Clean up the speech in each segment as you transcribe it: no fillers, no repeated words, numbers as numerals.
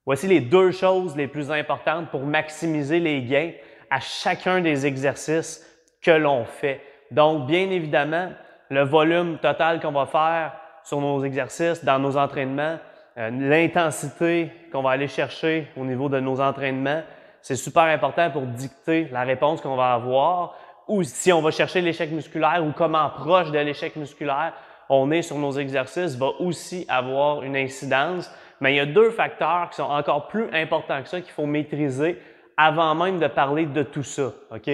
Voici les deux choses les plus importantes pour maximiser les gains à chacun des exercices que l'on fait. Donc, bien évidemment, le volume total qu'on va faire sur nos exercices, dans nos entraînements, l'intensité qu'on va aller chercher au niveau de nos entraînements, c'est super important pour dicter la réponse qu'on va avoir ou si on va chercher l'échec musculaire ou comment proche de l'échec musculaire on est sur nos exercices va aussi avoir une incidence. Mais il y a deux facteurs qui sont encore plus importants que ça qu'il faut maîtriser avant même de parler de tout ça. OK?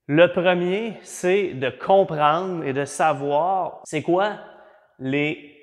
Le premier, c'est de comprendre et de savoir c'est quoi les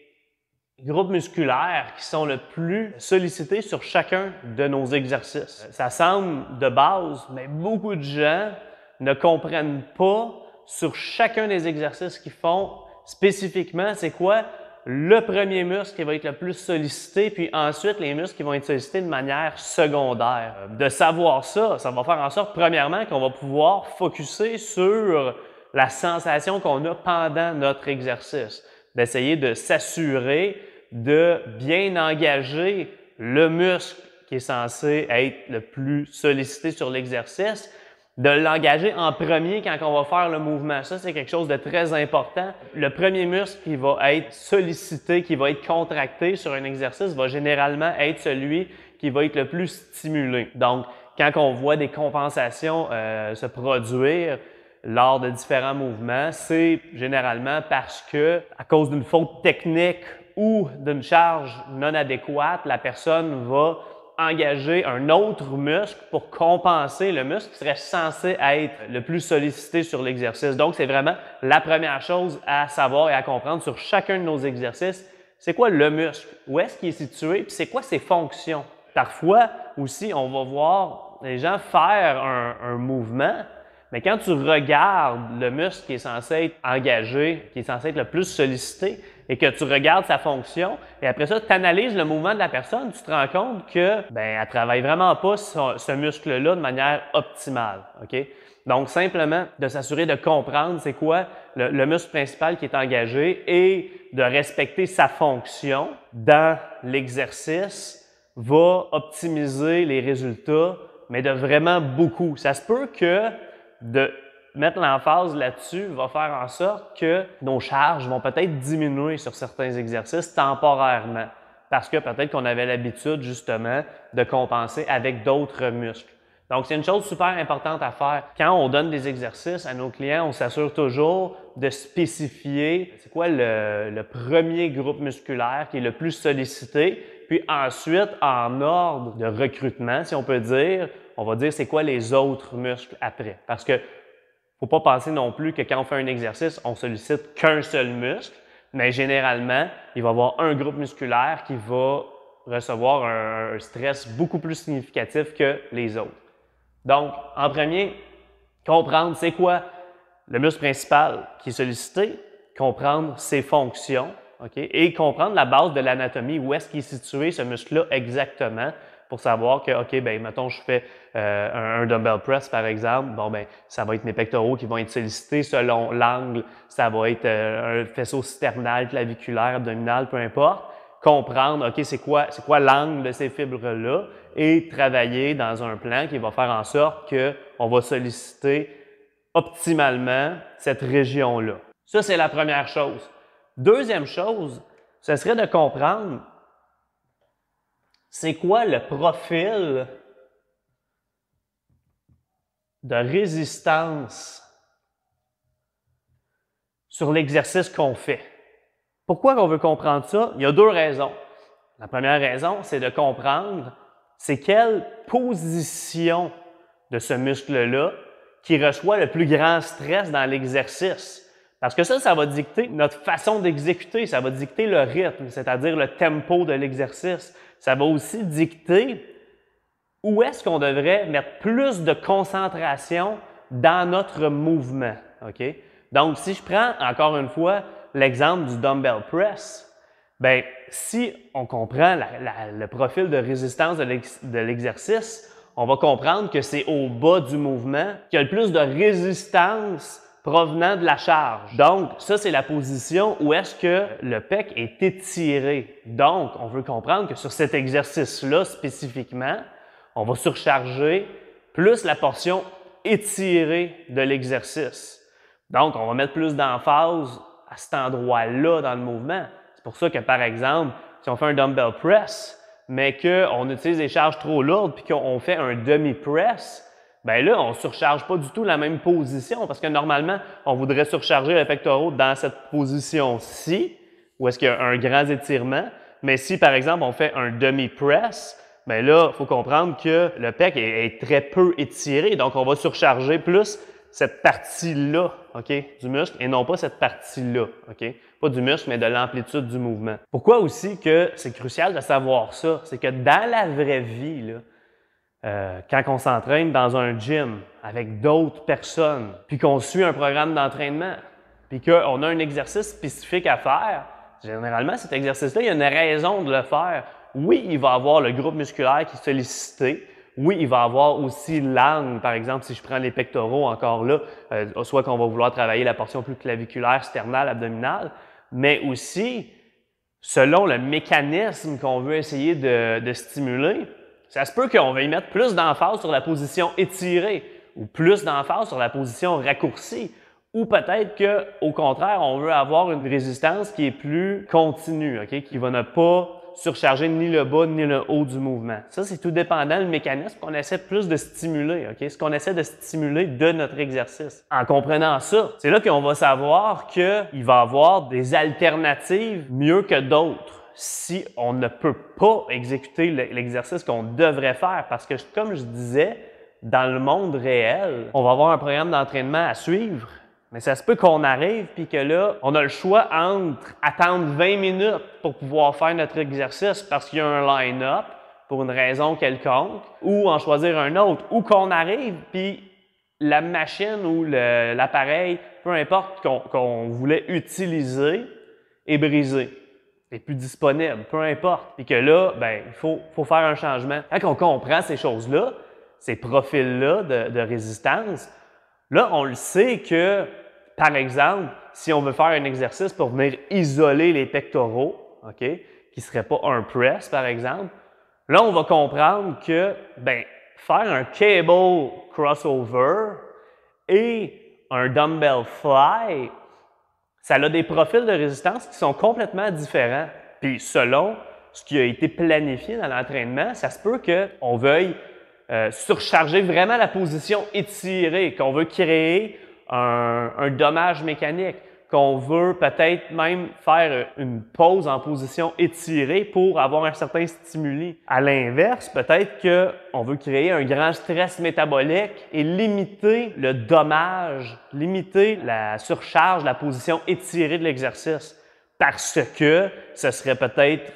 groupes musculaires qui sont le plus sollicités sur chacun de nos exercices. Ça semble de base, mais beaucoup de gens ne comprennent pas sur chacun des exercices qu'ils font spécifiquement c'est quoi le premier muscle qui va être le plus sollicité, puis ensuite les muscles qui vont être sollicités de manière secondaire. De savoir ça, ça va faire en sorte, premièrement, qu'on va pouvoir focusser sur la sensation qu'on a pendant notre exercice. D'essayer de s'assurer de bien engager le muscle qui est censé être le plus sollicité sur l'exercice, de l'engager en premier quand on va faire le mouvement. Ça, c'est quelque chose de très important. Le premier muscle qui va être sollicité, qui va être contracté sur un exercice, va généralement être celui qui va être le plus stimulé. Donc, quand on voit des compensations se produire lors de différents mouvements, c'est généralement parce que, à cause d'une faute technique ou d'une charge non adéquate, la personne va engager un autre muscle pour compenser le muscle qui serait censé être le plus sollicité sur l'exercice. Donc, c'est vraiment la première chose à savoir et à comprendre sur chacun de nos exercices. C'est quoi le muscle? Où est-ce qu'il est situé? Puis c'est quoi ses fonctions? Parfois aussi, on va voir les gens faire un mouvement, mais quand tu regardes le muscle qui est censé être engagé, qui est censé être le plus sollicité, et que tu regardes sa fonction, et après ça, tu analyses le mouvement de la personne, tu te rends compte que elle ne travaille vraiment pas ce muscle-là de manière optimale. Okay? Donc, simplement de s'assurer de comprendre c'est quoi le muscle principal qui est engagé et de respecter sa fonction dans l'exercice va optimiser les résultats, mais de vraiment beaucoup. Ça se peut que de mettre l'emphase là-dessus va faire en sorte que nos charges vont peut-être diminuer sur certains exercices temporairement parce que peut-être qu'on avait l'habitude justement de compenser avec d'autres muscles. Donc, c'est une chose super importante à faire. Quand on donne des exercices à nos clients, on s'assure toujours de spécifier c'est quoi le premier groupe musculaire qui est le plus sollicité, puis ensuite, en ordre de recrutement, si on peut dire, on va dire c'est quoi les autres muscles après. Parce que faut pas penser non plus que quand on fait un exercice, on sollicite qu'un seul muscle, mais généralement, il va y avoir un groupe musculaire qui va recevoir un stress beaucoup plus significatif que les autres. Donc, en premier, comprendre c'est quoi le muscle principal qui est sollicité, comprendre ses fonctions, okay, et comprendre la base de l'anatomie, où est-ce qu'il est situé ce muscle-là exactement, pour savoir que, OK, mettons, je fais un dumbbell press, par exemple, ça va être mes pectoraux qui vont être sollicités selon l'angle, ça va être un faisceau sternal, claviculaire, abdominal, peu importe. Comprendre, OK, c'est quoi l'angle de ces fibres-là et travailler dans un plan qui va faire en sorte qu'on va solliciter optimalement cette région-là. Ça, c'est la première chose. Deuxième chose, ce serait de comprendre c'est quoi le profil de résistance sur l'exercice qu'on fait. Pourquoi on veut comprendre ça? Il y a deux raisons. La première raison, c'est de comprendre c'est quelle position de ce muscle-là qui reçoit le plus grand stress dans l'exercice. Parce que ça va dicter notre façon d'exécuter, ça va dicter le rythme, c'est-à-dire le tempo de l'exercice. Ça va aussi dicter où est-ce qu'on devrait mettre plus de concentration dans notre mouvement. Okay? Donc, si je prends encore une fois l'exemple du dumbbell press, si on comprend le profil de résistance de l'exercice, on va comprendre que c'est au bas du mouvement qu'il y a le plus de résistance provenant de la charge. Donc, ça, c'est la position où est-ce que le pec est étiré. Donc, on veut comprendre que sur cet exercice-là spécifiquement, on va surcharger plus la portion étirée de l'exercice. Donc, on va mettre plus d'emphase à cet endroit-là dans le mouvement. C'est pour ça que, par exemple, si on fait un dumbbell press, mais qu'on utilise des charges trop lourdes puis qu'on fait un demi-press, bien là, on ne surcharge pas du tout la même position parce que normalement, on voudrait surcharger les pectoraux dans cette position-ci, où est-ce qu'il y a un grand étirement. Mais si, par exemple, on fait un demi-press, bien là, il faut comprendre que le pec est très peu étiré, donc on va surcharger plus cette partie-là, OK, du muscle et non pas cette partie-là, OK? Pas du muscle, mais de l'amplitude du mouvement. Pourquoi aussi que c'est crucial de savoir ça? C'est que dans la vraie vie, là, quand on s'entraîne dans un gym avec d'autres personnes, puis qu'on suit un programme d'entraînement, puis qu'on a un exercice spécifique à faire, généralement, cet exercice-là, il y a une raison de le faire. Oui, il va avoir le groupe musculaire qui est sollicité. Oui, il va avoir aussi l'angle, par exemple, si je prends les pectoraux encore là, soit qu'on va vouloir travailler la portion plus claviculaire, sternale, abdominale, mais aussi, selon le mécanisme qu'on veut essayer de stimuler, ça se peut qu'on va y mettre plus d'emphase sur la position étirée ou plus d'emphase sur la position raccourcie. Ou peut-être qu'au contraire, on veut avoir une résistance qui est plus continue, okay? Qui va ne pas surcharger ni le bas ni le haut du mouvement. Ça, c'est tout dépendant du mécanisme qu'on essaie plus de stimuler, okay? Ce qu'on essaie de stimuler de notre exercice. En comprenant ça, c'est là qu'on va savoir qu'il va y avoir des alternatives mieux que d'autres si on ne peut pas exécuter l'exercice qu'on devrait faire. Parce que, comme je disais, dans le monde réel, on va avoir un programme d'entraînement à suivre, mais ça se peut qu'on arrive puis que là, on a le choix entre attendre 20 minutes pour pouvoir faire notre exercice parce qu'il y a un line-up pour une raison quelconque ou en choisir un autre, ou qu'on arrive puis la machine ou l'appareil, peu importe, qu'on voulait utiliser est brisé, est plus disponible, peu importe. Puis que là, ben, il faut faire un changement. Quand on comprend ces choses-là, ces profils-là de résistance, là, on le sait que, par exemple, si on veut faire un exercice pour venir isoler les pectoraux, OK, qui ne serait pas un press, par exemple, là, on va comprendre que, ben, faire un cable crossover et un dumbbell fly, ça a des profils de résistance qui sont complètement différents. Puis, selon ce qui a été planifié dans l'entraînement, ça se peut qu'on veuille surcharger vraiment la position étirée, qu'on veut créer un dommage mécanique, qu'on veut peut-être même faire une pause en position étirée pour avoir un certain stimuli. À l'inverse, peut-être qu'on veut créer un grand stress métabolique et limiter le dommage, limiter la surcharge, la position étirée de l'exercice, parce que ce serait peut-être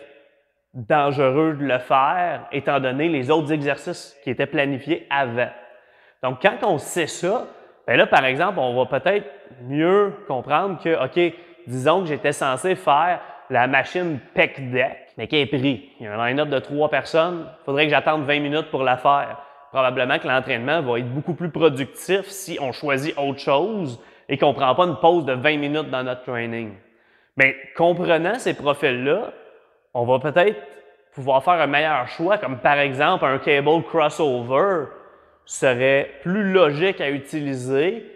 dangereux de le faire, étant donné les autres exercices qui étaient planifiés avant. Donc, quand on sait ça, bien là, par exemple, on va peut-être mieux comprendre que, OK, disons que j'étais censé faire la machine pec deck, mais qui est pris. Il y a un line-up de 3 personnes, il faudrait que j'attende 20 minutes pour la faire. Probablement que l'entraînement va être beaucoup plus productif si on choisit autre chose et qu'on ne prend pas une pause de 20 minutes dans notre training. Bien, comprenant ces profils-là, on va peut-être pouvoir faire un meilleur choix, comme par exemple un cable crossover serait plus logique à utiliser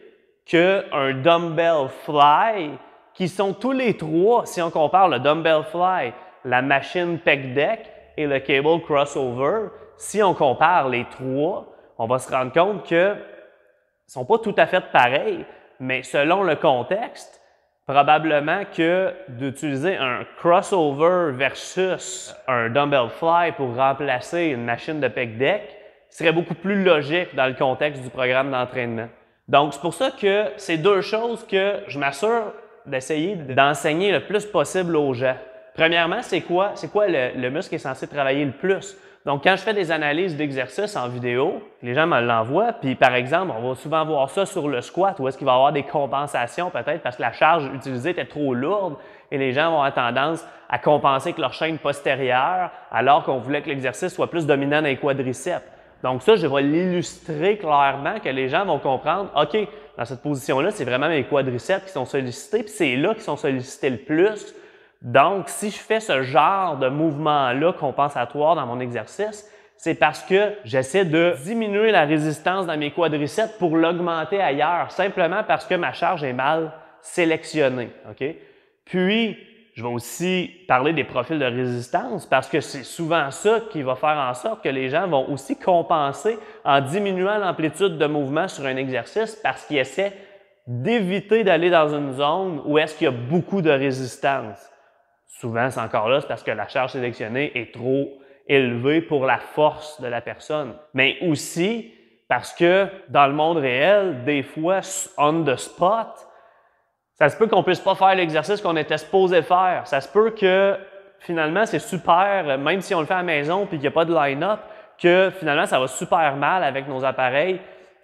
qu'un dumbbell fly, qui sont tous les trois, si on compare le dumbbell fly, la machine pec deck et le cable crossover, si on compare les trois, on va se rendre compte qu'ils ne sont pas tout à fait pareils, mais selon le contexte, probablement que d'utiliser un crossover versus un dumbbell fly pour remplacer une machine de pec deck serait beaucoup plus logique dans le contexte du programme d'entraînement. Donc, c'est pour ça que c'est deux choses que je m'assure d'essayer d'enseigner le plus possible aux gens. Premièrement, c'est quoi le muscle qui est censé travailler le plus? Donc, quand je fais des analyses d'exercices en vidéo, les gens me l'envoient, puis par exemple, on va souvent voir ça sur le squat, où est-ce qu'il va y avoir des compensations peut-être parce que la charge utilisée était trop lourde et les gens vont avoir tendance à compenser avec leur chaîne postérieure alors qu'on voulait que l'exercice soit plus dominant dans les quadriceps. Donc ça, je vais l'illustrer clairement que les gens vont comprendre, OK, dans cette position-là, c'est vraiment mes quadriceps qui sont sollicités, puis c'est là qu'ils sont sollicités le plus. Donc, si je fais ce genre de mouvement-là compensatoire dans mon exercice, c'est parce que j'essaie de diminuer la résistance dans mes quadriceps pour l'augmenter ailleurs, simplement parce que ma charge est mal sélectionnée. OK? Puis, je vais aussi parler des profils de résistance parce que c'est souvent ça qui va faire en sorte que les gens vont aussi compenser en diminuant l'amplitude de mouvement sur un exercice parce qu'ils essaient d'éviter d'aller dans une zone où est-ce qu'il y a beaucoup de résistance. Souvent, c'est encore là, c'est parce que la charge sélectionnée est trop élevée pour la force de la personne. Mais aussi parce que dans le monde réel, des fois, on the spot, ça se peut qu'on ne puisse pas faire l'exercice qu'on était supposé faire. Ça se peut que finalement, c'est super, même si on le fait à la maison et qu'il n'y a pas de line-up, que finalement, ça va super mal avec nos appareils,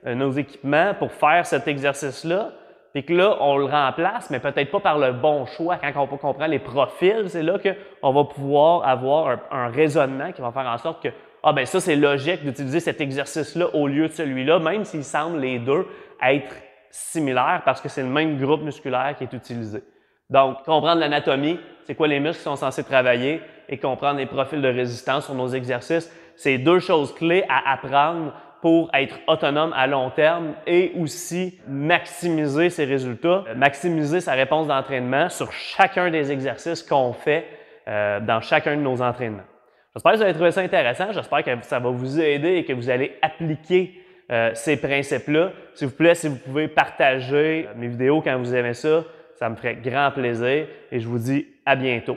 nos équipements pour faire cet exercice-là. Puis que là, on le remplace, mais peut-être pas par le bon choix. Quand on comprend les profils, c'est là qu'on va pouvoir avoir un raisonnement qui va faire en sorte que, ah ben ça, c'est logique d'utiliser cet exercice-là au lieu de celui-là, même s'ils semblent les deux être similaires parce que c'est le même groupe musculaire qui est utilisé. Donc, comprendre l'anatomie, c'est quoi les muscles qui sont censés travailler et comprendre les profils de résistance sur nos exercices, c'est deux choses clés à apprendre pour être autonome à long terme et aussi maximiser ses résultats, maximiser sa réponse d'entraînement sur chacun des exercices qu'on fait dans chacun de nos entraînements. J'espère que vous avez trouvé ça intéressant, j'espère que ça va vous aider et que vous allez appliquer ces principes-là. S'il vous plaît, si vous pouvez partager mes vidéos quand vous aimez ça, ça me ferait grand plaisir et je vous dis à bientôt.